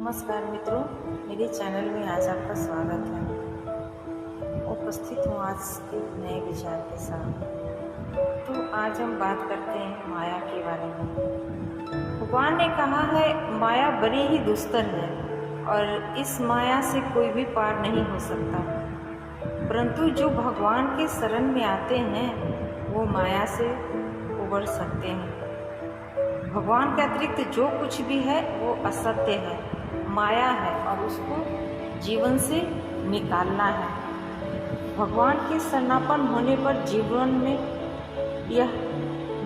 नमस्कार मित्रों, मेरे चैनल में आज आपका स्वागत है। उपस्थित हूँ आज एक नए विचार के साथ। तो आज हम बात करते हैं माया के बारे में। भगवान ने कहा है माया बड़ी ही दुस्तर है और इस माया से कोई भी पार नहीं हो सकता, परंतु जो भगवान के शरण में आते हैं वो माया से उबर सकते हैं। भगवान के अतिरिक्त जो कुछ भी है वो असत्य है, माया है और उसको जीवन से निकालना है। भगवान के शरणापन्न होने पर जीवन में यह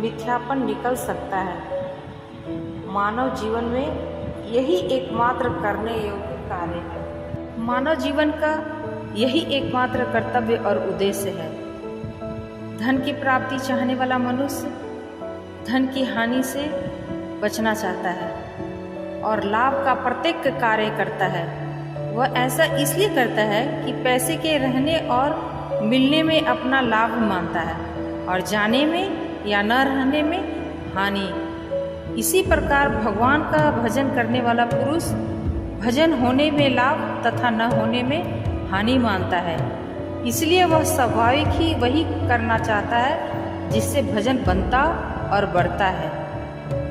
मिथ्यापन निकल सकता है। मानव जीवन में यही एकमात्र करने योग्य कार्य है। मानव जीवन का यही एकमात्र कर्तव्य और उद्देश्य है। धन की प्राप्ति चाहने वाला मनुष्य धन की हानि से बचना चाहता है और लाभ का प्रत्येक कार्य करता है। वह ऐसा इसलिए करता है कि पैसे के रहने और मिलने में अपना लाभ मानता है और जाने में या न रहने में हानि। इसी प्रकार भगवान का भजन करने वाला पुरुष भजन होने में लाभ तथा न होने में हानि मानता है। इसलिए वह स्वाभाविक ही वही करना चाहता है जिससे भजन बनता और बढ़ता है।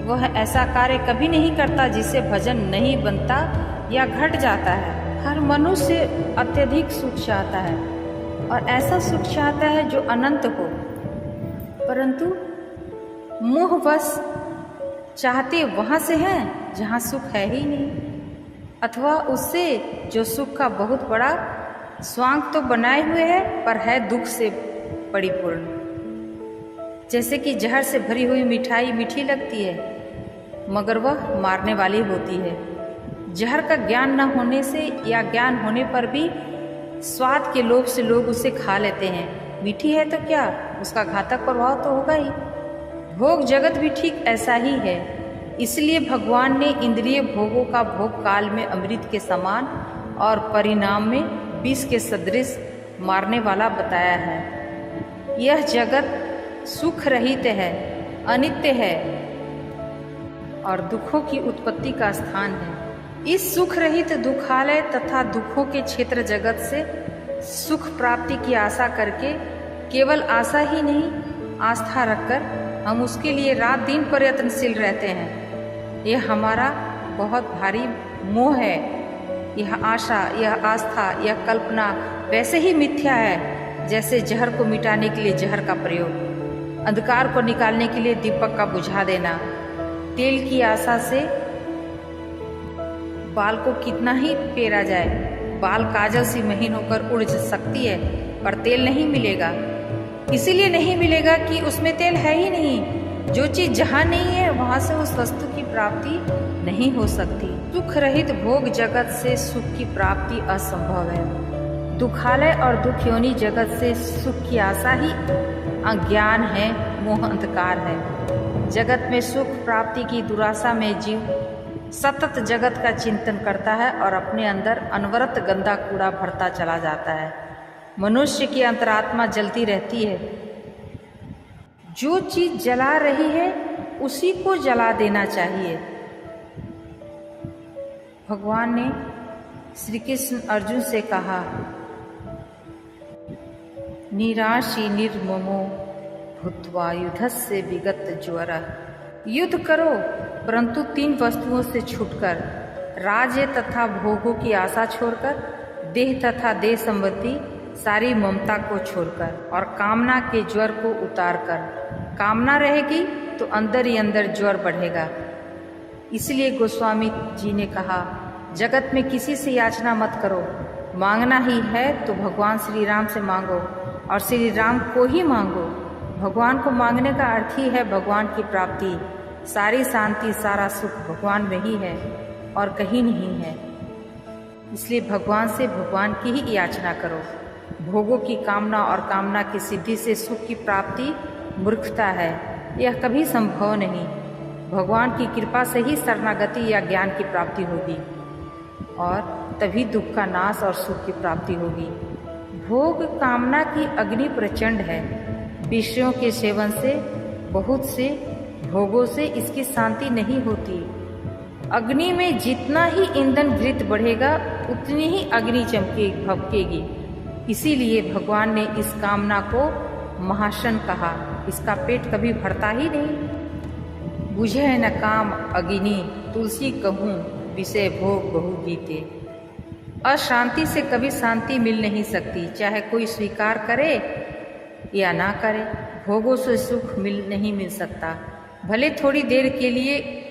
वह ऐसा कार्य कभी नहीं करता जिससे भजन नहीं बनता या घट जाता है। हर मनुष्य अत्यधिक सुख चाहता है और ऐसा सुख चाहता है जो अनंत हो, परंतु मोहवश चाहते वहाँ से हैं जहाँ सुख है ही नहीं, अथवा उससे जो सुख का बहुत बड़ा स्वांग तो बनाए हुए है पर है दुख से परिपूर्ण। जैसे कि जहर से भरी हुई मिठाई मीठी लगती है मगर वह मारने वाली होती है। जहर का ज्ञान न होने से या ज्ञान होने पर भी स्वाद के लोभ से लोग उसे खा लेते हैं। मीठी है तो क्या, उसका घातक प्रभाव तो होगा ही। भोग जगत भी ठीक ऐसा ही है। इसलिए भगवान ने इंद्रिय भोगों का भोग काल में अमृत के समान और परिणाम में विष के सदृश मारने वाला बताया है। यह जगत सुख रहित है, अनित्य है और दुखों की उत्पत्ति का स्थान है। इस सुख रहित दुखालय तथा दुखों के क्षेत्र जगत से सुख प्राप्ति की आशा करके, केवल आशा ही नहीं आस्था रखकर हम उसके लिए रात दिन प्रयत्नशील रहते हैं। यह हमारा बहुत भारी मोह है। यह आशा, यह आस्था, यह कल्पना वैसे ही मिथ्या है जैसे जहर को मिटाने के लिए जहर का प्रयोग, अंधकार को निकालने के लिए दीपक का बुझा देना। तेल की आशा से बाल को कितना ही पेरा जाए, बाल काजल सी महीन होकर उड़ सकती है पर तेल नहीं मिलेगा। इसीलिए नहीं मिलेगा कि उसमें तेल है ही नहीं। जो चीज जहाँ नहीं है वहाँ से उस वस्तु की प्राप्ति नहीं हो सकती। सुख रहित भोग जगत से सुख की प्राप्ति असंभव है। दुखालय और दुख योनि जगत से सुख की आशा ही अज्ञान है, मोह अंधकार है। जगत में सुख प्राप्ति की दुराशा में जीव सतत जगत का चिंतन करता है और अपने अंदर अनवरत गंदा कूड़ा भरता चला जाता है। मनुष्य की अंतरात्मा जलती रहती है। जो चीज जला रही है उसी को जला देना चाहिए। भगवान ने श्री कृष्ण अर्जुन से कहा, निराशी निर्ममो भूत्वा युद्धस्य विगत ज्वर। युद्ध करो परंतु 3 वस्तुओं से छूटकर, राज्य तथा भोगों की आशा छोड़कर, देह तथा देह संबंधी सारी ममता को छोड़कर और कामना के ज्वर को उतारकर। कामना रहेगी तो अंदर ही अंदर ज्वर बढ़ेगा। इसलिए गोस्वामी जी ने कहा, जगत में किसी से याचना मत करो, मांगना ही है तो भगवान श्री राम से मांगो और श्री राम को ही मांगो। भगवान को मांगने का अर्थ ही है भगवान की प्राप्ति। सारी शांति, सारा सुख भगवान में ही है और कहीं नहीं है। इसलिए भगवान से भगवान की ही याचना करो। भोगों की कामना और कामना की सिद्धि से सुख की प्राप्ति मूर्खता है, यह कभी संभव नहीं। भगवान की कृपा से ही शरणागति या ज्ञान की प्राप्ति होगी और तभी दुख का नाश और सुख की प्राप्ति होगी। भोग कामना की अग्नि प्रचंड है। विषयों के सेवन से, बहुत से भोगों से इसकी शांति नहीं होती। अग्नि में जितना ही ईंधन घृत बढ़ेगा उतनी ही अग्नि भभकेगी। इसीलिए भगवान ने इस कामना को महाशन कहा। इसका पेट कभी भरता ही नहीं। बुझे न काम अग्नि तुलसी कहूँ, विषय भोग बहु गीते। अशांति से कभी शांति मिल नहीं सकती, चाहे कोई स्वीकार करे या ना करे। भोगों से सुख नहीं मिल सकता। भले थोड़ी देर के लिए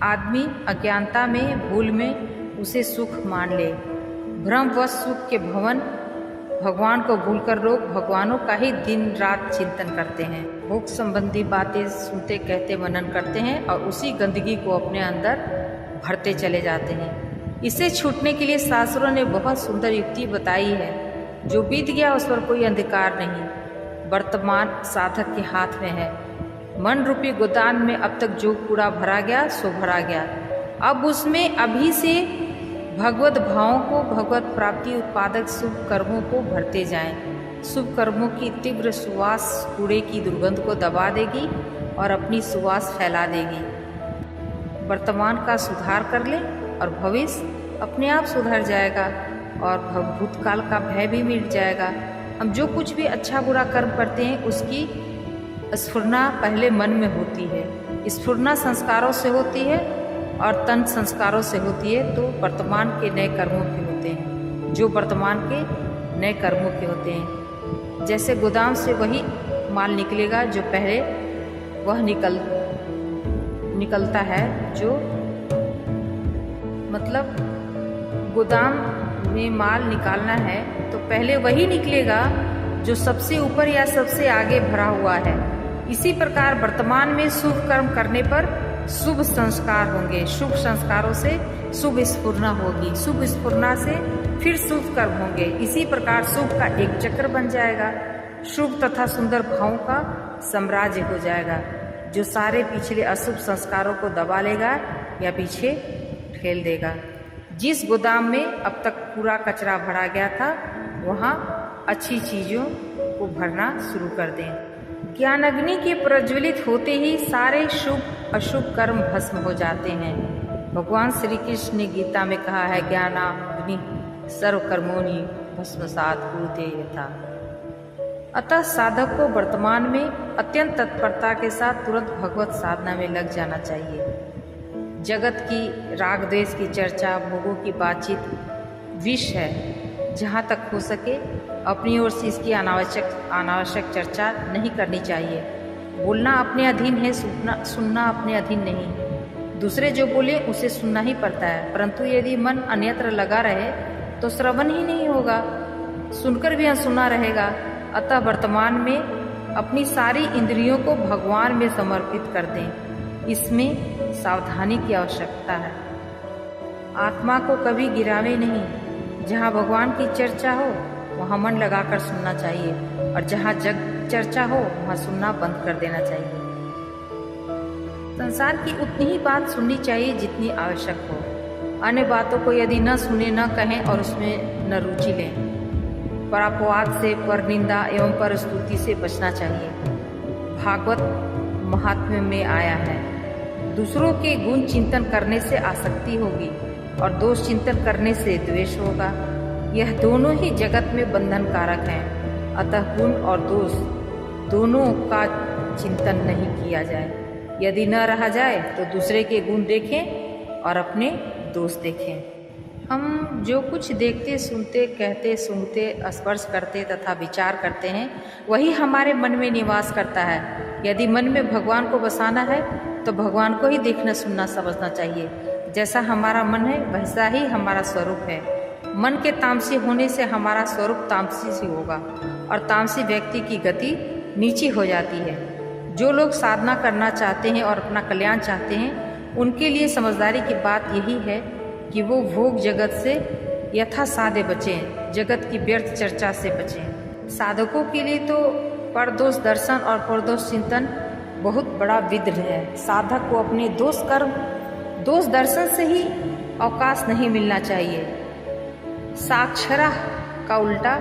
आदमी अज्ञानता में, भूल में उसे सुख मान ले। भ्रमवश सुख के भगवान को भूलकर लोग भगवानों का ही दिन रात चिंतन करते हैं। भोग संबंधी बातें सुनते, कहते, मनन करते हैं और उसी गंदगी को अपने अंदर भरते चले जाते हैं। इससे छूटने के लिए शास्त्रों ने बहुत सुंदर युक्ति बताई है। जो बीत गया उस पर कोई अंधकार नहीं, वर्तमान साधक के हाथ में है। मन रूपी गोदान में अब तक जो कूड़ा भरा गया सो भरा गया। अब उसमें अभी से भगवत भावों को, भगवत प्राप्ति उत्पादक शुभ कर्मों को भरते जाएं। शुभ कर्मों की तीव्र सुवास कूड़े की दुर्गंध को दबा देगी और अपनी सुवास फैला देगी। वर्तमान का सुधार कर ले और भविष्य अपने आप सुधर जाएगा और भूतकाल का भय भी मिट जाएगा। हम जो कुछ भी अच्छा बुरा कर्म करते हैं उसकी स्फुरना पहले मन में होती है। स्फुरना संस्कारों से होती है और तन संस्कारों से होती है, तो वर्तमान के नए कर्मों के होते हैं, जो वर्तमान के नए कर्मों के होते हैं। जैसे गोदाम से वही माल निकलेगा जो पहले वह निकलता है, जो मतलब गोदाम में माल निकालना है तो पहले वही निकलेगा जो सबसे ऊपर या सबसे आगे भरा हुआ है। इसी प्रकार वर्तमान में शुभ कर्म करने पर शुभ संस्कार होंगे, शुभ संस्कारों से शुभ स्फुरना होगी, शुभ स्फुरना से फिर शुभ कर्म होंगे। इसी प्रकार शुभ का एक चक्र बन जाएगा, शुभ तथा सुंदर भावों का साम्राज्य हो जाएगा, जो सारे पिछले अशुभ संस्कारों को दबा लेगा या पीछे ठेल देगा। जिस गोदाम में अब तक पूरा कचरा भरा गया था, वहाँ अच्छी चीज़ों को भरना शुरू कर दें। ज्ञान अग्नि के प्रज्वलित होते ही सारे शुभ अशुभ कर्म भस्म हो जाते हैं। भगवान श्री कृष्ण ने गीता में कहा है, ज्ञानाग्नि सर्व कर्मोनि भस्मसात् कुरुते यथा। अतः साधक को वर्तमान में अत्यंत तत्परता के साथ तुरंत भगवत साधना में लग जाना चाहिए। जगत की राग द्वेष की चर्चा, भोगों की बातचीत विष है। जहाँ तक हो सके अपनी ओर से इसकी अनावश्यक चर्चा नहीं करनी चाहिए। बोलना अपने अधीन है, सुनना अपने अधीन नहीं। दूसरे जो बोले उसे सुनना ही पड़ता है, परंतु यदि मन अन्यत्र लगा रहे तो श्रवण ही नहीं होगा, सुनकर भी अनसुना रहेगा। अतः वर्तमान में अपनी सारी इंद्रियों को भगवान में समर्पित कर दें। इसमें सावधानी की आवश्यकता है। आत्मा को कभी गिरावे नहीं। जहाँ भगवान की चर्चा हो वहाँ मन लगाकर सुनना चाहिए, और जहाँ जग चर्चा हो वहाँ सुनना बंद कर देना चाहिए। संसार की उतनी ही बात सुननी चाहिए जितनी आवश्यक हो। अन्य बातों को यदि न सुने, न कहें और उसमें न रुचि लें। परापवाद से, पर निंदा एवं पर स्तुति से बचना चाहिए। भागवत महात्म्य में आया है, दूसरों के गुण चिंतन करने से आसक्ति होगी और दोष चिंतन करने से द्वेष होगा। यह दोनों ही जगत में बंधन कारक हैं। अतः गुण और दोष दोनों का चिंतन नहीं किया जाए। यदि न रहा जाए तो दूसरे के गुण देखें और अपने दोष देखें। हम जो कुछ देखते, सुनते, कहते, सूंघते, स्पर्श करते तथा विचार करते हैं, वही हमारे मन में निवास करता है। यदि मन में भगवान को बसाना है तो भगवान को ही देखना, सुनना, समझना चाहिए। जैसा हमारा मन है वैसा ही हमारा स्वरूप है। मन के तामसी होने से हमारा स्वरूप तामसी से होगा और तामसी व्यक्ति की गति नीची हो जाती है। जो लोग साधना करना चाहते हैं और अपना कल्याण चाहते हैं, उनके लिए समझदारी की बात यही है कि वो भोग जगत से यथासाध्य बचें, जगत की व्यर्थ चर्चा से बचें। साधकों के लिए तो परदोष दर्शन और परदोष चिंतन बहुत बड़ा विद्र है। साधक को अपने दोष दर्शन से ही अवकाश नहीं मिलना चाहिए। साक्षरा का उल्टा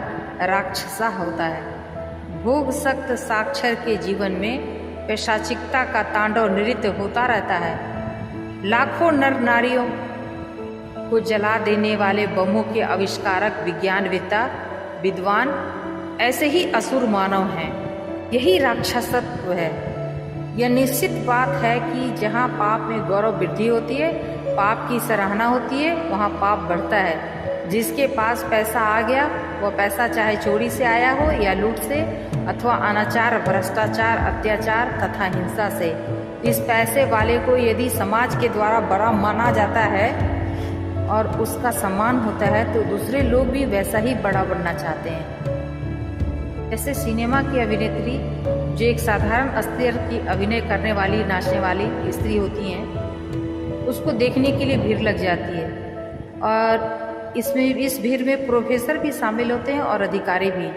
राक्षसा होता है। भोग सक्त साक्षर के जीवन में पैशाचिकता का तांडव नृत्य होता रहता है। लाखों नर नारियों को जला देने वाले बमों के आविष्कारक विज्ञानवेत्ता विद्वान ऐसे ही असुर मानव हैं। यही राक्षसत्व है। यह निश्चित बात है कि जहाँ पाप में गौरव वृद्धि होती है, पाप की सराहना होती है, वहाँ पाप बढ़ता है। जिसके पास पैसा आ गया, वह पैसा चाहे चोरी से आया हो या लूट से, अथवा अनाचार, भ्रष्टाचार, अत्याचार तथा हिंसा से, इस पैसे वाले को यदि समाज के द्वारा बड़ा माना जाता है और उसका सम्मान होता है, तो दूसरे लोग भी वैसा ही बड़ा बनना चाहते हैं। जैसे सिनेमा की अभिनेत्री जो एक साधारण स्तर की अभिनय करने वाली, नाचने वाली स्त्री होती हैं, उसको देखने के लिए भीड़ लग जाती है। और इस भीड़ में प्रोफेसर भी शामिल होते हैं और अधिकारी भी।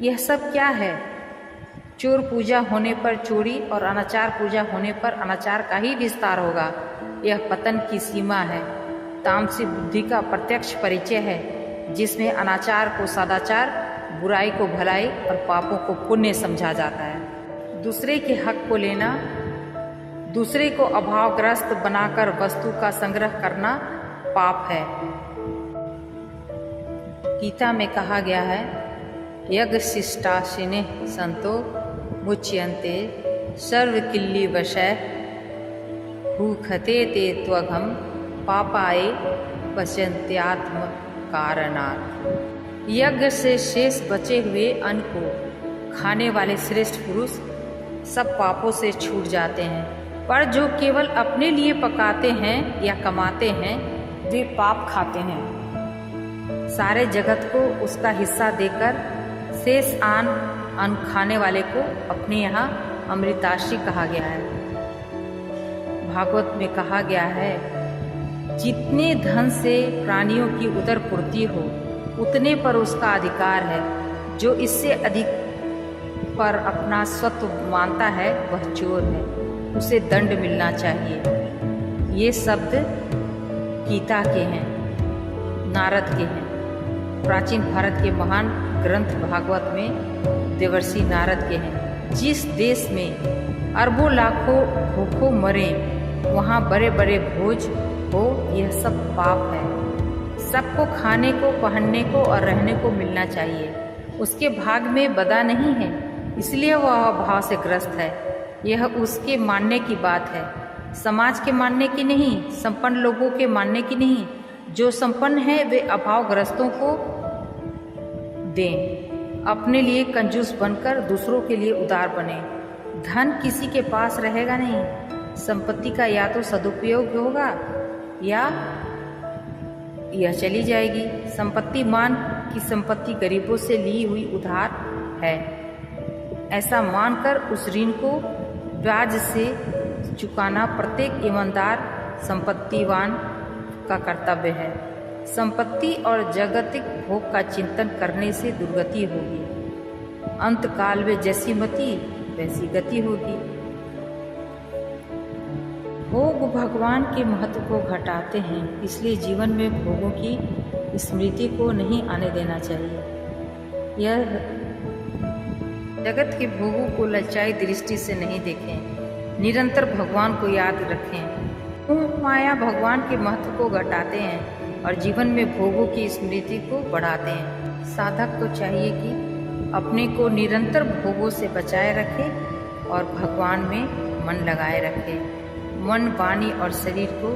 यह सब क्या है? चोर पूजा होने पर चोरी और अनाचार पूजा होने पर अनाचार का ही विस्तार होगा। यह पतन की सीमा है, तामसिक बुद्धि का प्रत्यक्ष परिचय है, जिसमें अनाचार को सदाचार, बुराई को भलाई और पापों को पुण्य समझा जाता है। दूसरे के हक को लेना, दूसरे को अभावग्रस्त बनाकर वस्तु का संग्रह करना पाप है। गीता में कहा गया है, यज्ञ शिष्टाशिने संतो मुच्यन्ते सर्व किल्ली वशय भूखते ते त्वघम पापाये पश्यन्त्यात्म कारणात्। यज्ञ से शेष बचे हुए अन्न को खाने वाले श्रेष्ठ पुरुष सब पापों से छूट जाते हैं, पर जो केवल अपने लिए पकाते हैं या कमाते हैं, वे पाप खाते हैं। सारे जगत को उसका हिस्सा देकर शेष अन्न खाने वाले को अपने यहाँ अमृताशी कहा गया है। भागवत में कहा गया है, जितने धन से प्राणियों की उदर पूर्ति हो, उतने पर उसका अधिकार है। जो इससे अधिक पर अपना स्वत्व मानता है, वह चोर है, उसे दंड मिलना चाहिए। ये शब्द गीता के हैं, नारद के हैं। प्राचीन भारत के महान ग्रंथ भागवत में देवर्षि नारद के हैं। जिस देश में अरबों लाखों भूखों मरे, वहाँ बड़े बड़े भोज हो, यह सब पाप है। सबको खाने को, पहनने को और रहने को मिलना चाहिए। उसके भाग में बदा नहीं है, इसलिए वह भाव से ग्रस्त है। यह उसके मानने की बात है, समाज के मानने की नहीं, संपन्न लोगों के मानने की नहीं। जो संपन्न है वे अभावग्रस्तों को दें, अपने लिए कंजूस बनकर दूसरों के लिए उदार बने। धन किसी के पास रहेगा नहीं, संपत्ति का या तो सदुपयोग होगा या यह चली जाएगी। संपत्ति मान कि संपत्ति गरीबों से ली हुई उधार है, ऐसा मानकर उस ऋण को ब्याज से चुकाना प्रत्येक ईमानदार संपत्तिवान का कर्तव्य है। संपत्ति और जागतिक भोग का चिंतन करने से दुर्गति होगी। अंतकाल में जैसी मति वैसी गति होगी। भोग भगवान के महत्व को घटाते हैं, इसलिए जीवन में भोगों की स्मृति को नहीं आने देना चाहिए। यह जगत के भोगों को लज्जाई दृष्टि से नहीं देखें, निरंतर भगवान को याद रखें। मोह माया भगवान के महत्व को घटाते हैं और जीवन में भोगों की स्मृति को बढ़ाते हैं। साधक को चाहिए कि अपने को निरंतर भोगों से बचाए रखे और भगवान में मन लगाए रखे। मन, वाणी और शरीर को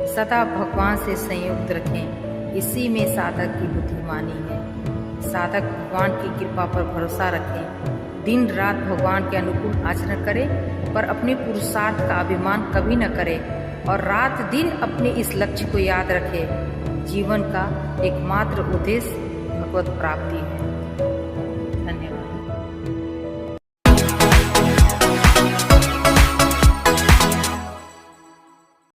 सदा भगवान से संयुक्त रखें। इसी में साधक की बुद्धिमानी है। साधक भगवान की कृपा पर भरोसा रखें, दिन रात भगवान के अनुकूल आचरण करे, पर अपने पुरुषार्थ का अभिमान कभी न करे और रात दिन अपने इस लक्ष्य को याद रखे। जीवन का एकमात्र उद्देश्य भगवत प्राप्ति है।